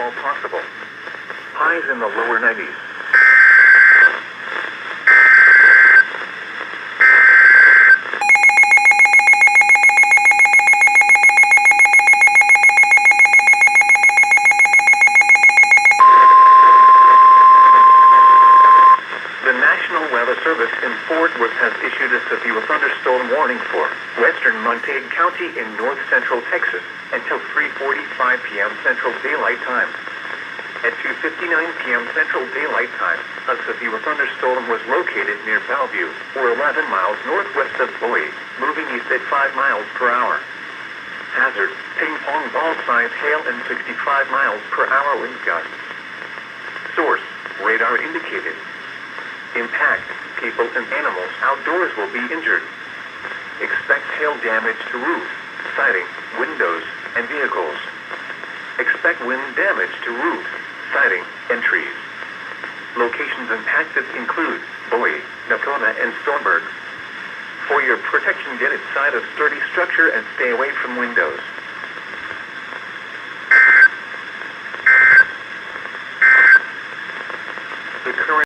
snowfall possible. Highs in the lower 90s. The National Weather Service in Fort Worth has issued a severe thunderstorm warning for western Montague County in north-central Texas until 3:45 p.m. Central Daylight Time. At 2:59 p.m. Central Daylight Time, a severe thunderstorm was located near Bellevue, or 11 miles northwest of Bowie, moving east at 5 miles per hour. Hazard, ping-pong ball-sized hail and 65 miles per hour wind gusts. Source, radar indicated. Impact, people and animals outdoors will be injured. Expect hail damage to roofs, siding, windows, and vehicles. Expect wind damage to roofs, siding, and trees. Locations impacted include Bowie, Nakona, and Stormberg. For your protection, get inside a sturdy structure and stay away from windows.